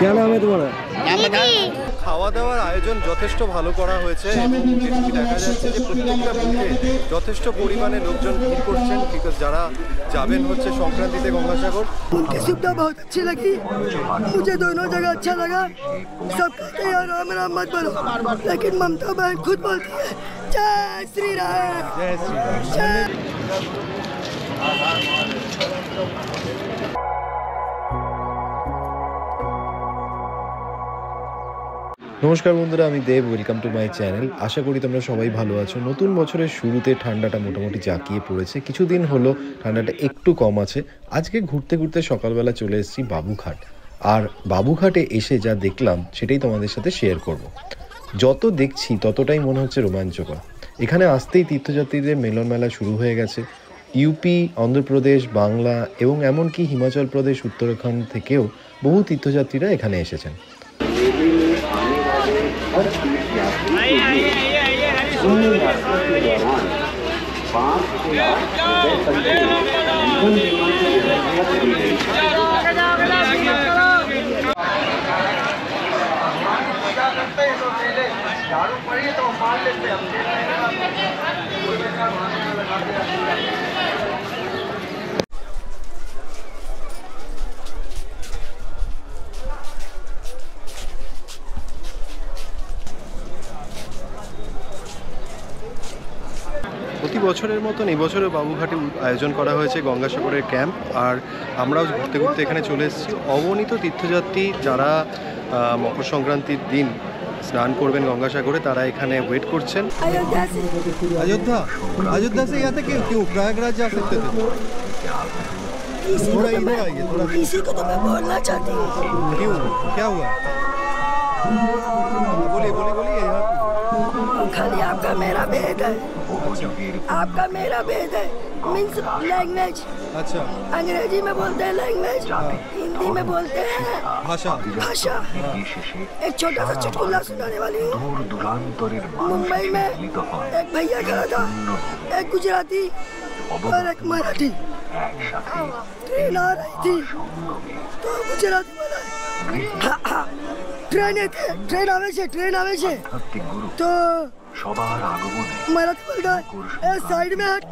क्या नाम है तुम्हारा? খাওয়া দাওয়ার আয়োজন যথেষ্ট ভালো করা হয়েছে এবং যেটি দেখা যাচ্ছে যে প্রত্যেকটা বুথে যথেষ্ট পরিমাণে লোকজন ভিড় করছেন বিকজ যারা যাবেন হচ্ছে সংক্রান্তিতে গঙ্গাসাগর। उनकी सुविधा बहुत अच्छी लगी, मुझे दोनों जगह अच्छा लगा। सब कहते हैं राम राम मत बोलो, लेकिन ममता बहन खुद बोलती है जय श्री राम। जय श्री राम। নমস্কার বন্ধুরা, আমি Dev. Welcome to my channel. আশা করি তোমরা সবাই ভালো আছো। নতুন বছরের শুরুতে ঠান্ডাটা মোটামুটি জাঁকিয়ে পড়েছে, কিছুদিন হলো ঠান্ডাটা একটু কম আছে। আজকে ঘুরতে ঘুরতে সকালবেলা চলে এসেছি বাবুঘাট, আর বাবুঘাটে এসে যা দেখলাম সেটাই তোমাদের সাথে শেয়ার করব। যত দেখছি ততটাই মনে হচ্ছে রোমাঞ্চকর। এখানে আসতেই তীর্থযাত্রীদের মিলন মেলা শুরু হয়ে গেছে। ইউপি, অন্ধ্রপ্রদেশ, বাংলা এবং এমনকি হিমাচল প্রদেশ, উত্তরাখণ্ড থেকেও বহু তীর্থযাত্রীরা এখানে এসেছেন। প্রতি বছরের মতন এবছরও বাবুঘাটে আয়োজন করা হয়েছে গঙ্গাসাগরের ক্যাম্প, আর আমরাও ঘুরতে ঘুরতে এখানে চলে এসেছি। অগণিত তীর্থযাত্রী যারা মকর সংক্রান্তির দিন স্নান করবেন গঙ্গাসাগরে, তারা এখানে ওয়েট করছেন। अयोध्या अयोध्या से यहाँ तक क्यों प्रयागराज जा सकते थे? थोड़ा इधर आइए, थोड़ा। इसी को तो मैं बोलना चाहती हूँ। क्यों, क्या हुआ? बोलिए बोलिए बोलिए। खाली आपका मेरा भेद है, आपका मेरा भेद है। Means language. अच्छा, अंग्रेजी में बोलते हैं लैंग्वेज, हिंदी में बोलते हैं भाषा। भाषा। एक छोटा सा चुटकुला सुनाने वाली हूँ। मुंबई में एक भैया खड़ा था, एक गुजराती और एक मराठी। ट्रेन आ रही थी तो गुजराती बोला ट्रेन आवे छे। तो मराठी बोलता है साइड में हट,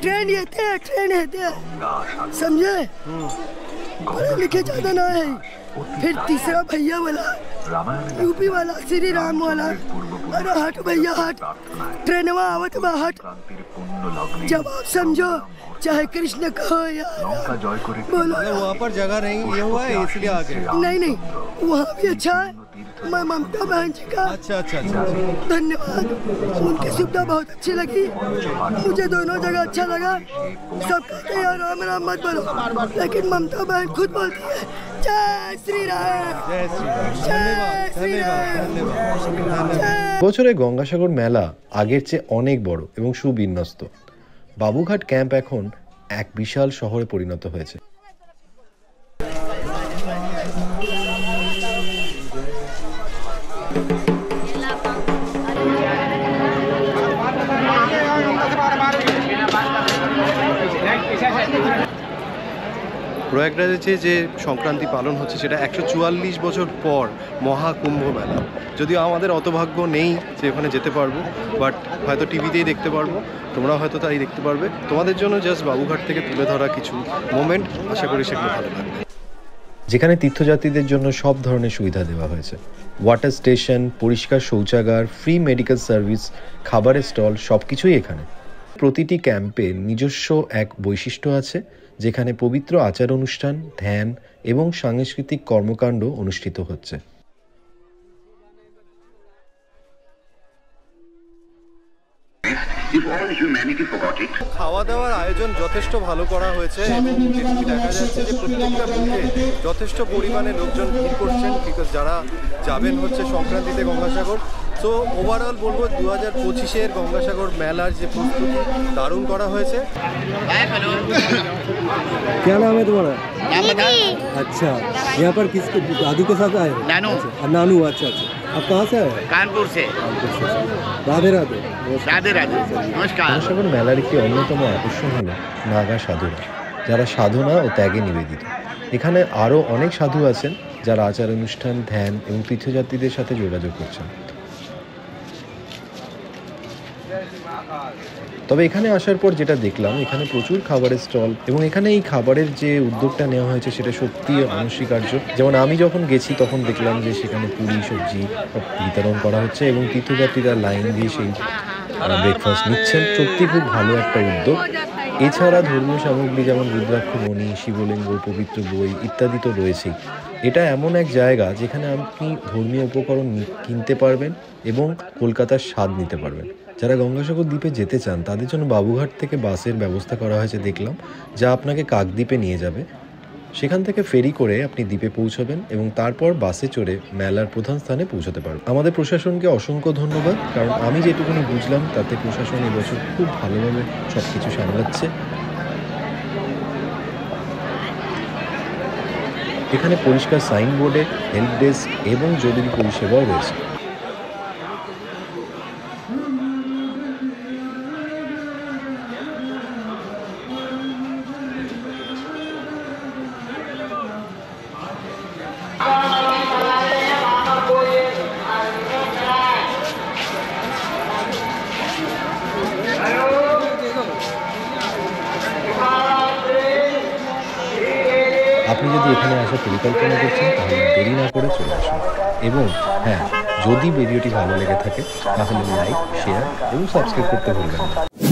ट्रेन येते है। समझे? पढ़े लिखे ज्यादा ना है। फिर तीसरा भैया बोला, यूपी वाला, श्री राम वाला, अरे हट भैया हट, ट्रेनवा आवत बा हट। जब आप समझो, चाहे कृष्ण कहो या बोलो। वहाँ पर जगह नहीं ये हुआ है इसलिए आ गए। नहीं वहाँ भी अच्छा है। मैं ममता बहन जी का अच्छा धन्यवाद। उनकी सुविधा बहुत अच्छी लगी, मुझे दोनों जगह अच्छा लगा। सब कहते हैं राम राम मत बोलो, लेकिन ममता बहन खुद बोलती है जय श्री राम। जय श्री राम। धन्यवाद। বছরে গঙ্গাসাগর মেলা আগের চেয়ে অনেক বড় এবং সুবিন্যস্ত। বাবুঘাট ক্যাম্প এখন এক বিশাল শহরে পরিণত হয়েছে। প্রয়াগরাজে যে সংক্রান্তি পালন হচ্ছে সেটা 144 বছর পর মহাকুম্ভ মেলা। যদিও আমাদের অত ভাগ্য নেই যে ওখানে যেতে পারবো, বাট হয়তো টিভিতেই দেখতে পারবো, তোমরা হয়তো তাই দেখতে পারবে। তোমাদের জন্য জাস্ট বাবুঘাট থেকে তুলে ধরা কিছু মোমেন্ট, আশা করি সেগুলো ভালো লাগবে। যেখানে তীর্থযাত্রীদের জন্য সব ধরনের সুবিধা দেওয়া হয়েছে। ওয়াটার স্টেশন, পরিষ্কার শৌচাগার, ফ্রি মেডিকেল সার্ভিস, খাবারের স্টল, সব কিছুই এখানে। প্রতিটি ক্যাম্পের নিজস্ব এক বৈশিষ্ট্য আছে, যেখানে পবিত্র আচার অনুষ্ঠান, ধ্যান এবং সাংস্কৃতিক কর্মকাণ্ড অনুষ্ঠিত হচ্ছে। খাওয়া দাওয়ার আয়োজন যথেষ্ট ভালো করা হয়েছে এবং যেটি দেখা যাচ্ছে যে প্রত্যেকটা বুথে যথেষ্ট পরিমাণে লোকজন ভিড় করছেন বিকজ যারা যাবেন হচ্ছে সংক্রান্তিতে গঙ্গাসাগর। সো ওভারঅল বলবো 2025-এর গঙ্গাসাগর মেলার যে প্রস্তুতি দারুণ করা হয়েছে। क्या नाम है तुम्हारा? अच्छा, यहाँ पर किसके दादू के साथ आए? नानू। अच्छा। आप कहाँ से आए? कानपुर से। राधे राधे। नमस्कार। গঙ্গাসাগর মেলার একটি অন্যতম আকর্ষণ হলো নাগা সাধুরা, যারা সাধনা ও ত্যাগে নিবেদিত। এখানে আরও অনেক সাধু আছেন যারা আচার অনুষ্ঠান, ধ্যান এবং তীর্থযাত্রীদের সাথে যোগাযোগ করছেন। তবে এখানে আসার পর যেটা দেখলাম, এখানে প্রচুর খাবারের স্টল এবং এখানে এই খাবারের যে উদ্যোগটা নেওয়া হয়েছে সেটা সত্যি অনস্বীকার্য। যেমন আমি যখন গেছি তখন দেখলাম যে সেখানে পুরি, সবজি বিতরণ করা হচ্ছে এবং তীর্থযাত্রীরা লাইন দিয়ে সেই ব্রেকফাস্ট নিচ্ছেন। সত্যি খুব ভালো একটা উদ্যোগ। এছাড়া ধর্মীয় সামগ্রী যেমন রুদ্রাক্ষ মণি, শিবলিঙ্গ, পবিত্র বই ইত্যাদি তো রয়েছেই। এটা এমন এক জায়গা যেখানে আপনি ধর্মীয় উপকরণ কিনতে পারবেন এবং কলকাতার স্বাদ নিতে পারবেন। যারা গঙ্গাসাগর দ্বীপে যেতে চান তাদের জন্য বাবুঘাট থেকে বাসের ব্যবস্থা করা হয়েছে দেখলাম, যা আপনাকে কাকদ্বীপে নিয়ে যাবে। সেখান থেকে ফেরি করে আপনি দ্বীপে পৌঁছাবেন এবং তারপর বাসে চড়ে মেলার প্রধান স্থানে পৌঁছাতে পারবেন। আমাদের প্রশাসনকে অসংখ্য ধন্যবাদ, কারণ আমি যেটুকুনি বুঝলাম তাতে প্রশাসন এবছর খুব ভালোভাবে সব কিছু সামলাচ্ছে। এখানে পরিষ্কার সাইনবোর্ডে হেল্প ডেস্ক এবং জরুরি পরিষেবাও রয়েছে। আপনি যদি এখানে আসার পরিকল্পনা করছেন তাহলে দেরি না করে চলে আসুন। এবং হ্যাঁ, যদি ভিডিওটি ভালো লেগে থাকে তাহলে লাইক, শেয়ার এবং সাবস্ক্রাইব করতে ভুলবেন না।